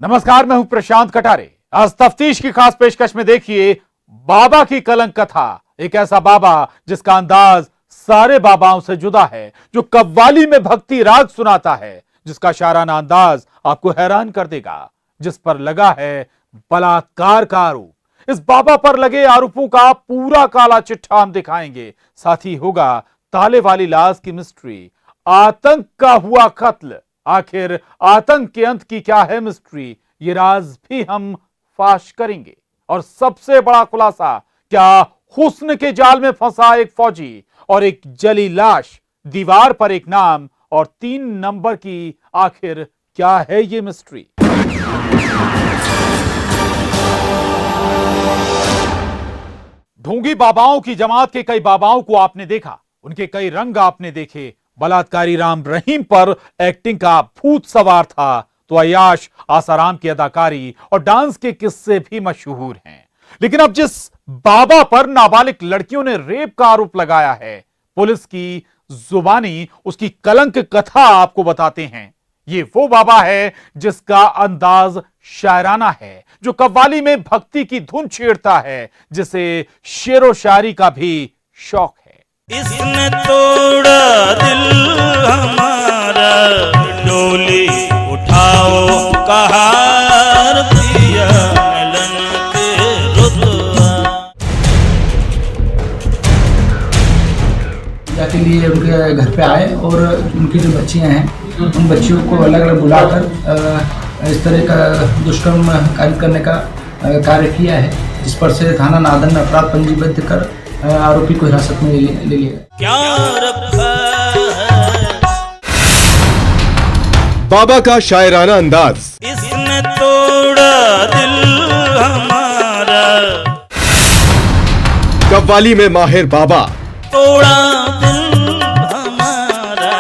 नमस्कार, मैं हूं प्रशांत कटारे। आज तफ्तीश की खास पेशकश में देखिए बाबा की कलंक कथा। एक ऐसा बाबा जिसका अंदाज सारे बाबाओं से जुदा है, जो कव्वाली में भक्ति राग सुनाता है, जिसका शाराना अंदाज आपको हैरान कर देगा, जिस पर लगा है बलात्कार का आरोप। इस बाबा पर लगे आरोपों का पूरा काला चिट्ठा हम दिखाएंगे। साथ ही होगा ताले वाली लाश की मिस्ट्री, आतंक का हुआ कत्ल। आखिर आतंक के अंत की क्या है मिस्ट्री, ये राज भी हम फाश करेंगे। और सबसे बड़ा खुलासा, क्या हुस्न के जाल में फंसा एक फौजी और एक जली लाश, दीवार पर एक नाम और 3 नंबर की, आखिर क्या है ये मिस्ट्री। ढोंगी बाबाओं की जमात के कई बाबाओं को आपने देखा, उनके कई रंग आपने देखे। बलात्कारी राम रहीम पर एक्टिंग का भूत सवार था, तो अय्याश आसाराम की अदाकारी और डांस के किस्से भी मशहूर हैं। लेकिन अब जिस बाबा पर नाबालिग लड़कियों ने रेप का आरोप लगाया है, पुलिस की जुबानी उसकी कलंक कथा आपको बताते हैं। ये वो बाबा है जिसका अंदाज शायराना है, जो कव्वाली में भक्ति की धुन छेड़ता है, जिसे शेरो शायरी का भी शौक है। इसने तोड़ा दिल हमारा, डोली उठाओ कहार दिया मिलन के रुतबा। के लिए उनके घर पे आए और उनकी जो बच्चियां हैं उन बच्चियों को अलग अलग बुलाकर इस तरह का दुष्कर्म कार्य करने का कार्य किया है, जिस पर से थाना नादन में अपराध पंजीबद्ध कर आरोपी को हिरासत में ले लिया। क्या रखा है बाबा का शायराना अंदाज, इसने तोड़ा दिल हमारा, कव्वाली में माहिर बाबा, तोड़ा दिल हमारा,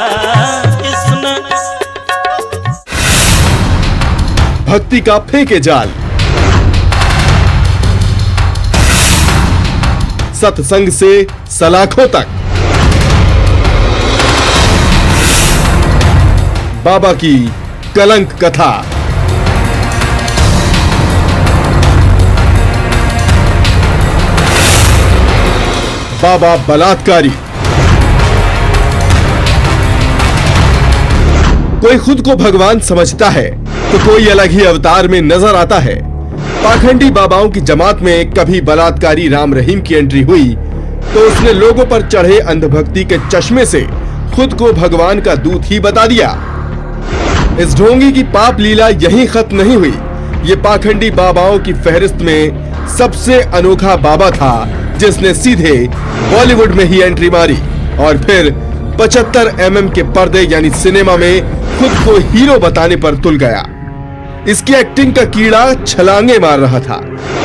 इसने भक्ति का फेंके जाल, सत्संग से सलाखों तक, बाबा की कलंक कथा। बाबा बलात्कारी। कोई खुद को भगवान समझता है तो कोई अलग ही अवतार में नजर आता है। पाखंडी बाबाओं की जमात में कभी बलात्कारी राम रहीम की एंट्री हुई तो उसने लोगों पर चढ़े अंधभक्ति के चश्मे से खुद को भगवान का दूत ही बता दिया। इस ढोंगी की पाप लीला यहीं खत्म नहीं हुई। ये पाखंडी बाबाओं की फहरिस्त में सबसे अनोखा बाबा था, जिसने सीधे बॉलीवुड में ही एंट्री मारी और फिर 75 mm के पर्दे यानी सिनेमा में खुद को हीरो बताने पर तुल गया। इसकी एक्टिंग का कीड़ा छलांगे मार रहा था,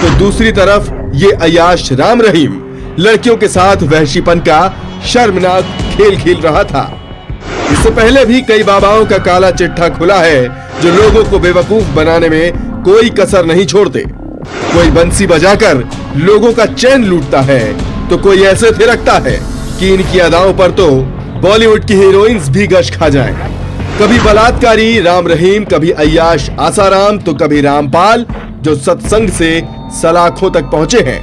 तो दूसरी तरफ ये अय्याश राम रहीम लड़कियों के साथ वहशीपन का शर्मनाक खेल खेल रहा था। इससे पहले भी कई बाबाओं का काला चिट्ठा खुला है, जो लोगों को बेवकूफ बनाने में कोई कसर नहीं छोड़ते। कोई बंसी बजाकर लोगों का चैन लूटता है, तो कोई ऐसे थिरकता है कि इनकी अदाओं पर तो बॉलीवुड की हीरोइंस भी गश खा जाएं। कभी बलात्कारी राम रहीम, कभी अय्याश आसाराम, तो कभी रामपाल, जो सत्संग से सलाखों तक पहुंचे हैं।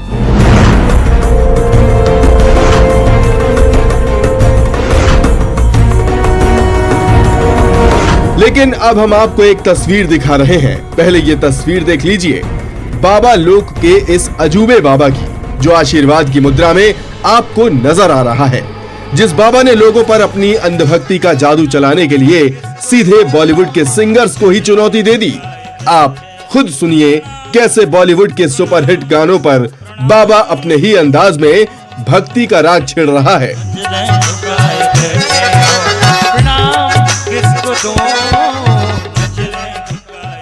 लेकिन अब हम आपको एक तस्वीर दिखा रहे हैं। पहले ये तस्वीर देख लीजिए बाबा लोक के इस अजूबे बाबा की, जो आशीर्वाद की मुद्रा में आपको नजर आ रहा है। जिस बाबा ने लोगों पर अपनी अंधभक्ति का जादू चलाने के लिए सीधे बॉलीवुड के सिंगर्स को ही चुनौती दे दी। आप खुद सुनिए कैसे बॉलीवुड के सुपरहिट गानों पर बाबा अपने ही अंदाज में भक्ति का राग छेड़ रहा है।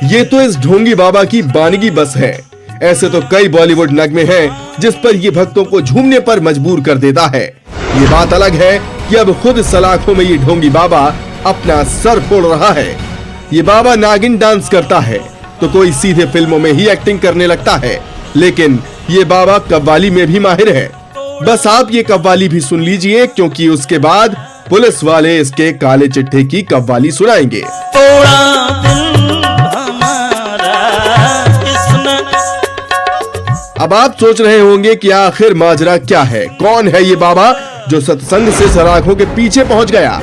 ये तो इस ढोंगी बाबा की बानगी बस है। ऐसे तो कई बॉलीवुड नगमे हैं जिस पर ये भक्तों को झूमने पर मजबूर कर देता है। ये बात अलग है कि अब खुद सलाखों में ये ढोंगी बाबा अपना सर फोड़ रहा है। ये बाबा नागिन डांस करता है तो कोई सीधे फिल्मों में ही एक्टिंग करने लगता है, लेकिन ये बाबा कव्वाली में भी माहिर है। बस आप ये कव्वाली भी सुन लीजिए, क्योंकि उसके बाद पुलिस वाले इसके काले चिट्ठे की कव्वाली सुनाएंगे। तोड़ा दिल हमारा, अब आप सोच रहे होंगे कि आखिर माजरा क्या है, कौन है ये बाबा जो सत्संग से सलाखों के पीछे पहुंच गया।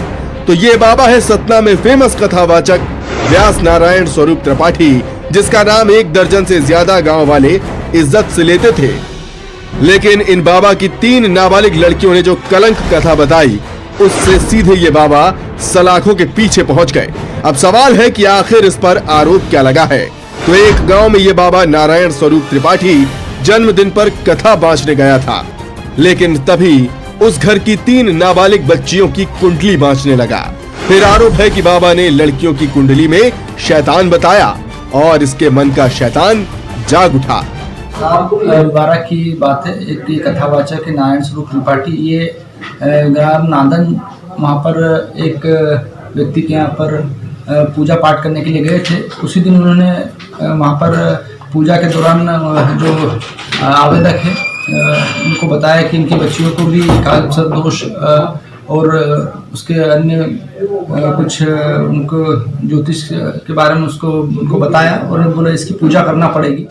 तो ये बाबा है सतना में फेमस कथावाचक व्यास नारायण स्वरूप त्रिपाठी, जिसका नाम 1 दर्जन से ज्यादा गांव वाले इज्जत से लेते थे। लेकिन इन बाबा की 3 नाबालिग लड़कियों ने जो कलंक कथा बताई, उससे सीधे ये बाबा सलाखों के पीछे पहुंच गए। अब सवाल है कि आखिर इस पर आरोप क्या लगा है। तो एक गांव में ये बाबा नारायण स्वरूप त्रिपाठी जन्मदिन पर कथा बांचने गया था, लेकिन तभी उस घर की 3 नाबालिग बच्चियों की कुंडली बांचने लगा। फिर आरोप है कि बाबा ने लड़कियों की कुंडली में शैतान बताया और इसके मन का शैतान जाग उठा। 12 की बात है। एक कथावाचक है नारायण स्वरूप त्रिपाठी, ये ग्राम नांदन, वहाँ पर एक व्यक्ति के यहाँ पर पूजा पाठ करने के लिए गए थे। उसी दिन उन्होंने वहाँ पर पूजा के दौरान जो आवेदक है उनको बताया कि इनकी बच्चियों को भी काल सर्प दोष और उसके अन्य कुछ उनको ज्योतिष के बारे में उनको बताया और बोला इसकी पूजा करना पड़ेगी।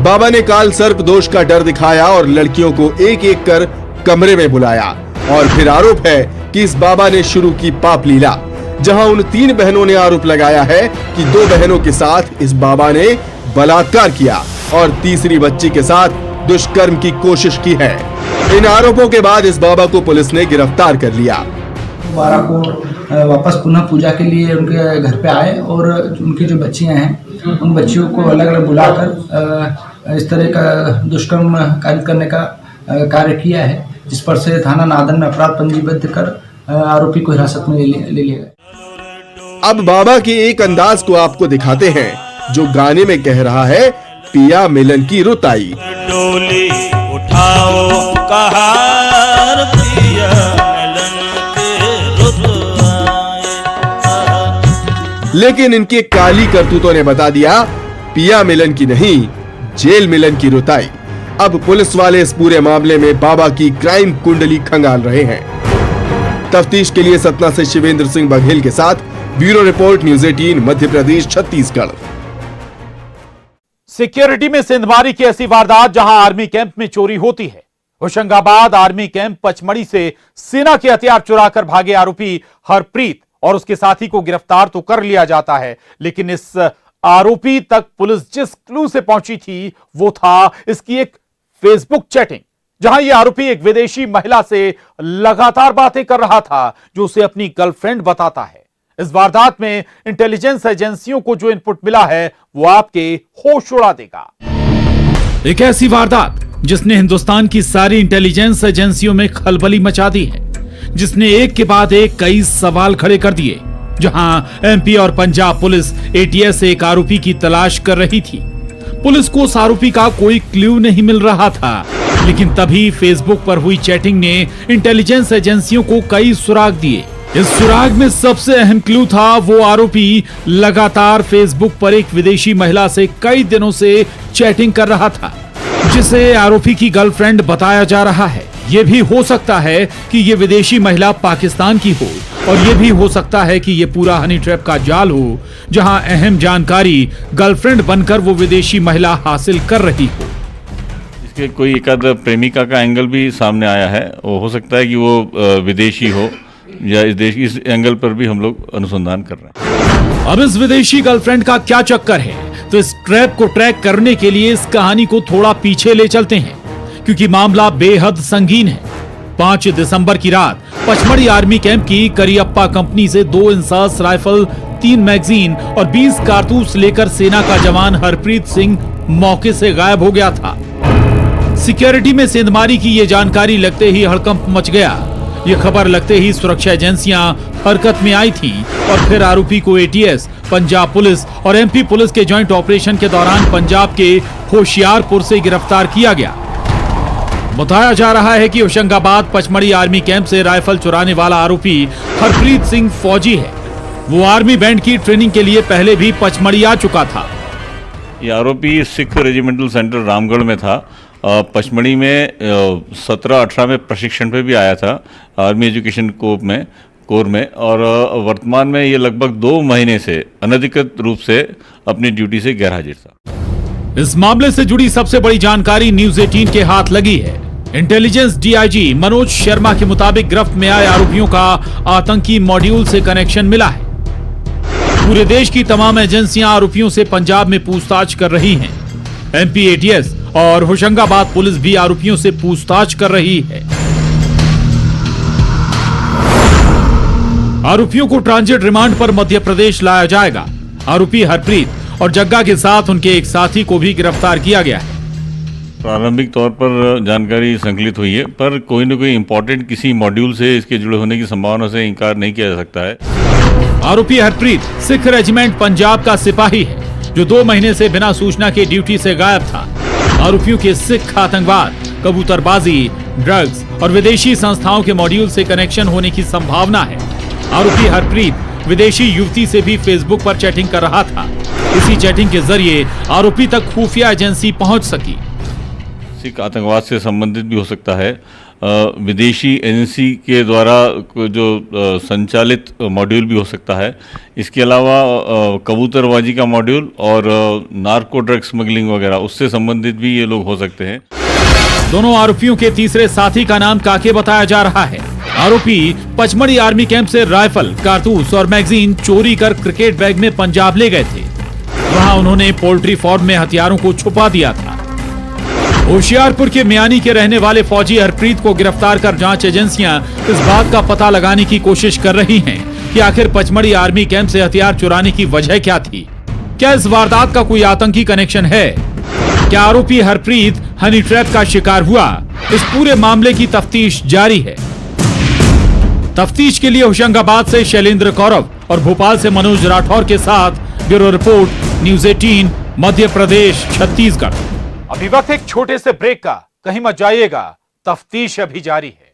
बाबा ने काल सर्प दोष का डर दिखाया और लड़कियों को एक एक कर कमरे में बुलाया। और फिर आरोप है कि इस बाबा ने शुरू की पाप लीला, जहां उन 3 बहनों ने आरोप लगाया है कि 2 बहनों के साथ इस बाबा ने बलात्कार किया और तीसरी बच्ची के साथ दुष्कर्म की कोशिश की है। इन आरोपों के बाद इस बाबा को पुलिस ने गिरफ्तार कर लिया। 12 को वापस पुनः पूजा के लिए उनके घर पे आए और उनकी जो बच्चियां हैं उन बच्चियों को अलग अलग बुलाकर इस तरह का दुष्कर्म कार्य करने का कार्य किया है, जिस पर से थाना नादन में अपराध पंजीबद्ध कर आरोपी को हिरासत में ले लिया गया। अब बाबा के एक अंदाज को आपको दिखाते हैं जो गाने में कह रहा है, पिया मिलन की रुत आई। डोली उठाओ कहार, पिया मिलन के रुत आए। लेकिन इनके काली करतूतों ने बता दिया, पिया मिलन की नहीं, जेल मिलन की रुत आई। अब पुलिस वाले इस पूरे मामले में बाबा की क्राइम कुंडली खंगाल रहे हैं। तफ्तीश के लिए सतना से शिवेंद्र सिंह बघेल के साथ bureau report, news 18 Madhya Pradesh Chhattisgarh. Security में सेंधमारी की ऐसी वारदात जहां आर्मी कैंप में चोरी होती है। होशंगाबाद आर्मी कैंप पचमढ़ी से सेना के हथियार चुराकर भागे आरोपी हरप्रीत और उसके साथी को गिरफ्तार तो कर लिया जाता है, लेकिन इस आरोपी तक पुलिस जिस क्लू से पहुंची थी वो था इसकी एक फेसबुक चैटिंग, जहां यह आरोपी एक विदेशी महिला से लगातार बातें कर रहा था जो उसे अपनी गर्लफ्रेंड बताता है। इस वारदात में इंटेलिजेंस एजेंसियों को जो इनपुट मिला है वो आपके होश उड़ा देगा। एक ऐसी वारदात जिसने हिंदुस्तान की सारी इंटेलिजेंस एजेंसियों में खलबली मचा दी है, जिसने एक के बाद एक कई सवाल खड़े कर दिए। जहां एमपी और पंजाब पुलिस एटीएस से एक आरोपी की तलाश कर रही थी। पुलिस को उस आरोपी का कोई क्लू नहीं मिल रहा था, लेकिन तभी फेसबुक पर हुई चैटिंग ने इंटेलिजेंस एजेंसियों को कई सुराग दिए। इस सुराग में सबसे अहम क्लू था वो आरोपी लगातार फेसबुक पर एक विदेशी महिला से कई दिनों से चैटिंग कर रहा था, जिसे आरोपी की गर्लफ्रेंड बताया जा रहा है। ये भी हो सकता है कि ये विदेशी महिला पाकिस्तान की हो और ये भी हो सकता है कि ये पूरा हनी ट्रैप का जाल हो, जहां अहम जानकारी गर्लफ्रेंड बनकर वो विदेशी महिला हासिल कर रही हो। इसके कोई एकाध प्रेमिका का एंगल भी सामने आया है। वो हो सकता है कि वो विदेशी हो या इस एंगल पर भी हम लोग अनुसंधान कर रहे हैं। अब इस विदेशी गर्लफ्रेंड का क्या चक्कर है, तो इस ट्रैप को ट्रैक करने के लिए इस कहानी को थोड़ा पीछे ले चलते हैं, क्योंकि मामला बेहद संगीन है। 5 दिसंबर की रात पचमढ़ी आर्मी कैंप की करियप्पा कंपनी से 2 इंसास राइफल, 3 मैगजीन और 20 कारतूस लेकर सेना का जवान हरप्रीत सिंह मौके से गायब हो गया था। सिक्योरिटी में सेंधमारी की ये जानकारी लगते ही हड़कंप मच गया। ये खबर लगते ही सुरक्षा एजेंसियां हरकत में आई थी और फिर आरोपी को एटीएस, पंजाब पुलिस और एमपी पुलिस के जॉइंट ऑपरेशन के दौरान पंजाब के होशियारपुर से गिरफ्तार किया गया। बताया जा रहा है कि होशंगाबाद पचमढ़ी आर्मी कैंप से राइफल चुराने वाला आरोपी हरप्रीत सिंह फौजी है। वो आर्मी बैंड की ट्रेनिंग के लिए पहले भी पचमढ़ी आ चुका था। ये आरोपी सिख रेजिमेंटल सेंटर रामगढ़ में था। पचमढ़ी में 17-18 में प्रशिक्षण पे भी आया था आर्मी एजुकेशन कोर में और वर्तमान में ये लगभग 2 महीने से अनधिकृत रूप से अपनी ड्यूटी से गैर हाजिर था। इस मामले से जुड़ी सबसे बड़ी जानकारी न्यूज 18 के हाथ लगी है। इंटेलिजेंस डीआईजी मनोज शर्मा के मुताबिक गिरफ्त में आए आरोपियों का आतंकी मॉड्यूल से कनेक्शन मिला है। पूरे देश की तमाम एजेंसियां आरोपियों से पंजाब में पूछताछ कर रही हैं। एमपी एटीएस और होशंगाबाद पुलिस भी आरोपियों से पूछताछ कर रही है। आरोपियों को ट्रांजिट रिमांड पर मध्य प्रदेश लाया जाएगा। आरोपी हरप्रीत और जग्गा के साथ उनके एक साथी को भी गिरफ्तार किया गया है। प्रारंभिक तौर पर जानकारी संकलित हुई है, पर कोई न कोई इंपॉर्टेंट किसी मॉड्यूल से इसके जुड़े होने की संभावना से इनकार नहीं किया जा सकता है। आरोपी हरप्रीत सिख रेजिमेंट पंजाब का सिपाही है, जो 2 महीने से बिना सूचना के ड्यूटी से गायब था। आरोपियों के सिख आतंकवाद, कबूतरबाजी, ड्रग्स और विदेशी संस्थाओं के मॉड्यूल से कनेक्शन होने की संभावना है। आरोपी हरप्रीत विदेशी युवती से भी फेसबुक पर चैटिंग कर रहा था। इसी चैटिंग के जरिए आरोपी तक खुफिया एजेंसी पहुंच सकी। सिख आतंकवाद से संबंधित भी हो सकता है। विदेशी एजेंसी के द्वारा जो संचालित मॉड्यूल भी हो सकता है। इसके अलावा कबूतरबाजी का मॉड्यूल और नार्को ड्रग स्मगलिंग वगैरह, उससे संबंधित भी ये लोग हो सकते हैं। दोनों आरोपियों के तीसरे साथी का नाम काके बताया जा रहा है। आरोपी पचमढ़ी आर्मी कैंप से राइफल, कारतूस और मैगजीन चोरी कर क्रिकेट बैग में पंजाब ले गए थे। वहां उन्होंने पोल्ट्री फार्म में हथियारों को छुपा दिया था। होशियारपुर के मियानी के रहने वाले फौजी हरप्रीत को गिरफ्तार कर जांच एजेंसियां इस बात का पता लगाने की कोशिश कर रही हैं कि आखिर पचमढ़ी आर्मी कैंप से हथियार चुराने की वजह क्या थी। क्या इस वारदात का कोई आतंकी कनेक्शन है? क्या आरोपी हरप्रीत हनी ट्रैप का शिकार हुआ? इस पूरे मामले की तफ्तीश जारी है। तफ्तीश के लिए होशंगाबाद से शैलेंद्र कौरव और भोपाल से मनोज राठौर के साथ bureau report, news 18, Madhya Pradesh, Chhattisgarh. अभी वक्त एक छोटे से ब्रेक का, कहीं मत जाइएगा, तफ्तीश अभी जारी है।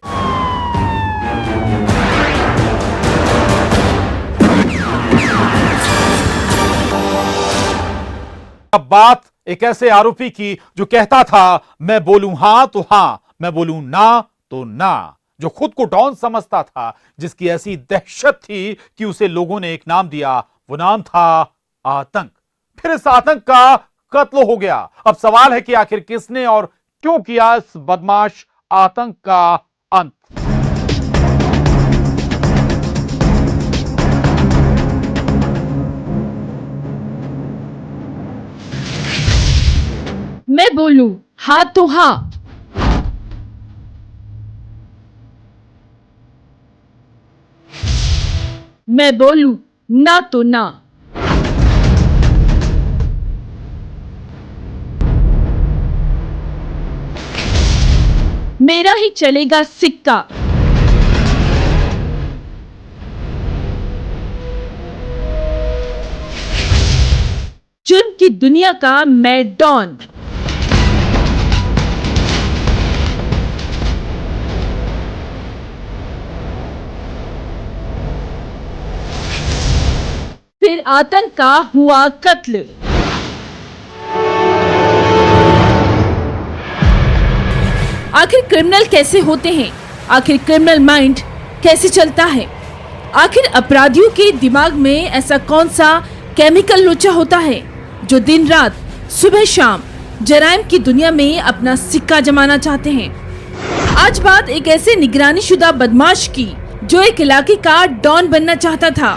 अब बात एक ऐसे आरोपी की जो कहता था मैं बोलूं हां तो हां, मैं बोलूं ना तो ना, जो खुद को डॉन समझता था, जिसकी ऐसी दहशत थी कि उसे लोगों ने एक नाम दिया। वो नाम था आतंक। फिर इस आतंक का कत्ल हो गया। अब सवाल है कि आखिर किसने और क्यों किया इस बदमाश आतंक का अंत। मैं बोलूं हाँ तो हाँ, मैं बोलूं ना तो ना। मेरा ही चलेगा सिक्का। जुर्म की दुनिया का मैं डॉन। फिर आतंक का हुआ कत्ल। आखिर क्रिमिनल कैसे होते हैं? आखिर क्रिमिनल माइंड कैसे चलता है? आखिर अपराधियों के दिमाग में ऐसा कौन सा केमिकल लोचा होता है जो दिन रात, सुबह शाम जराइम की दुनिया में अपना सिक्का जमाना चाहते हैं? आज बात एक ऐसे निगरानी शुदा बदमाश की जो एक इलाके का डॉन बनना चाहता था।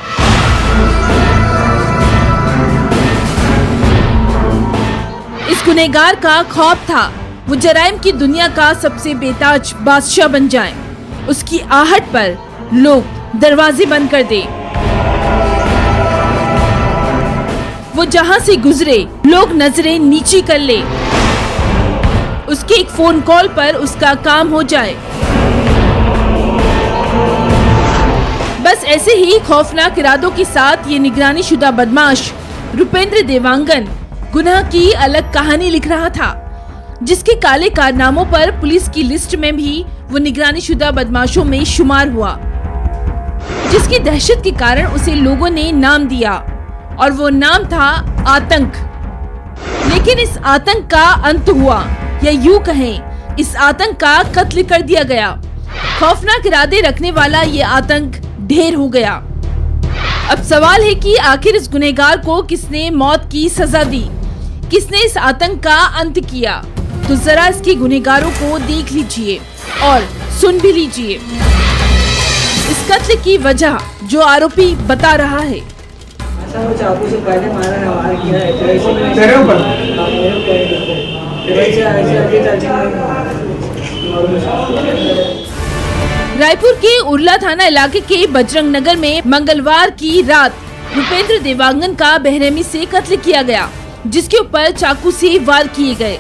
इस गुनहगार का ख्वाब था वो जराइम की दुनिया का सबसे बेताज बादशाह बन जाए। उसकी आहट पर लोग दरवाजे बंद कर दे। वो जहां से गुजरे लोग नजरें नीची कर ले। उसके एक फोन कॉल पर उसका काम हो जाए। बस ऐसे ही खौफनाक इरादों के साथ ये निगरानी शुदा बदमाश रुपेंद्र देवांगन गुनाह की अलग कहानी लिख रहा था, जिसके काले कारनामों पर पुलिस की लिस्ट में भी वो निगरानी शुदा बदमाशों में शुमार हुआ, जिसकी दहशत के कारण उसे लोगों ने नाम दिया और वो नाम था आतंक। लेकिन इस आतंक का अंत हुआ, या यूं कहें इस आतंक का कत्ल कर दिया गया। खौफनाक इरादे रखने वाला ये आतंक ढेर हो गया। अब सवाल है कि आखिर इस गुनहगार को किसने मौत की सजा दी? किसने इस आतंक का अंत किया, तो जरा इसके गुनहगारों को देख लीजिए और सुन भी लीजिए। इस कत्ल की वजह जो आरोपी बता रहा है। वो चाकू से पहले मारा है, वार किया है, तो ऐसे में तेरे ऊपर? रायपुर के उरला थाना इलाके के बजरंग नगर में मंगलवार की रात रुपेंद्र देवांगन का बेरहमी से कत्ल किया गया, जिसके ऊपर चाकू से वार किए गए।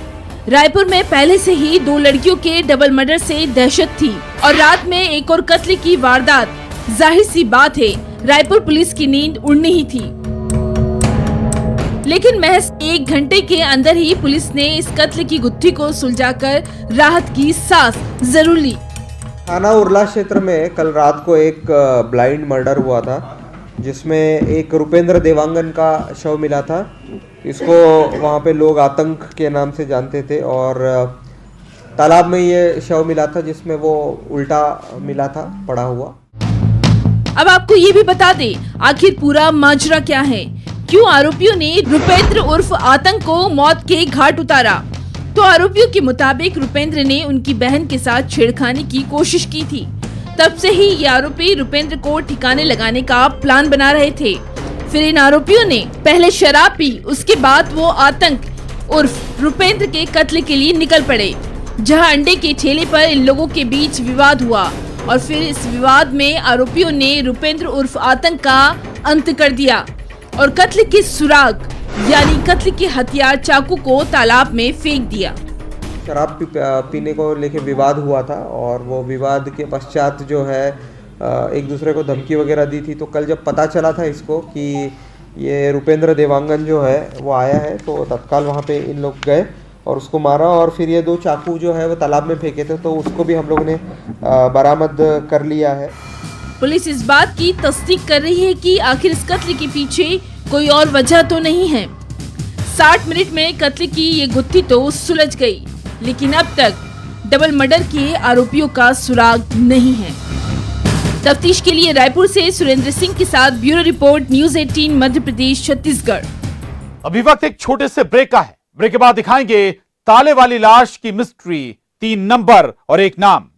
रायपुर में पहले से ही 2 लड़कियों के डबल मर्डर से दहशत थी और रात में एक और कत्ल की वारदात, जाहिर सी बात है रायपुर पुलिस की नींद उड़नी ही थी। लेकिन महज 1 घंटे के अंदर ही पुलिस ने इस कत्ल की गुत्थी को सुलझाकर राहत की सांस जरूर ली। थाना उरला क्षेत्र में कल रात को एक ब्लाइंड मर्डर हुआ था, जिसमें एक रुपेंद्र देवांगन का शव मिला था। इसको वहाँ पे लोग आतंक के नाम से जानते थे और तालाब में ये शव मिला था, जिसमें वो उल्टा मिला था पड़ा हुआ। अब आपको ये भी बता दे आखिर पूरा माजरा क्या है, क्यों आरोपियों ने रुपेंद्र उर्फ आतंक को मौत के घाट उतारा। तो आरोपियों के मुताबिक रुपेंद्र ने उनकी बहन के साथ छेड़खानी की कोशिश की थी। तब से ही ये आरोपी रुपेंद्र को ठिकाने लगाने का प्लान बना रहे थे। फिर इन आरोपियों ने पहले शराब पी, उसके बाद वो आतंक उर्फ रुपेंद्र के कत्ल के लिए निकल पड़े, जहां अंडे के ठेले पर इन लोगों के बीच विवाद हुआ और फिर इस विवाद में आरोपियों ने रुपेंद्र उर्फ आतंक का अंत कर दिया और कत्ल के सुराग यानी कत्ल के हथियार चाकू को तालाब में फेंक दिया। शराब पीने को लेके विवाद हुआ था और वो विवाद के पश्चात जो है एक दूसरे को धमकी वगैरह दी थी। तो कल जब पता चला था इसको कि ये रुपेंद्र देवांगन जो है वो आया है, तो तत्काल वहाँ पे इन लोग गए और उसको मारा और फिर ये 2 चाकू जो है वो तालाब में फेंके थे, तो उसको भी हम लोगों ने बरामद कर लिया है। पुलिस इस बात की तस्दीक कर रही है कि आखिर इस कत्ल के पीछे कोई और वजह तो नहीं है। 60 मिनट में कत्ल की ये गुत्थी तो सुलझ गई, लेकिन अब तक डबल मर्डर के आरोपियों का सुराग नहीं है। तफ्तीश के लिए रायपुर से सुरेंद्र सिंह के साथ bureau report, news 18 Madhya Pradesh Chhattisgarh. अभी वक्त एक छोटे से ब्रेक का है। ब्रेक के बाद दिखाएंगे ताले वाली लाश की मिस्ट्री, 3 नंबर और 1 नाम।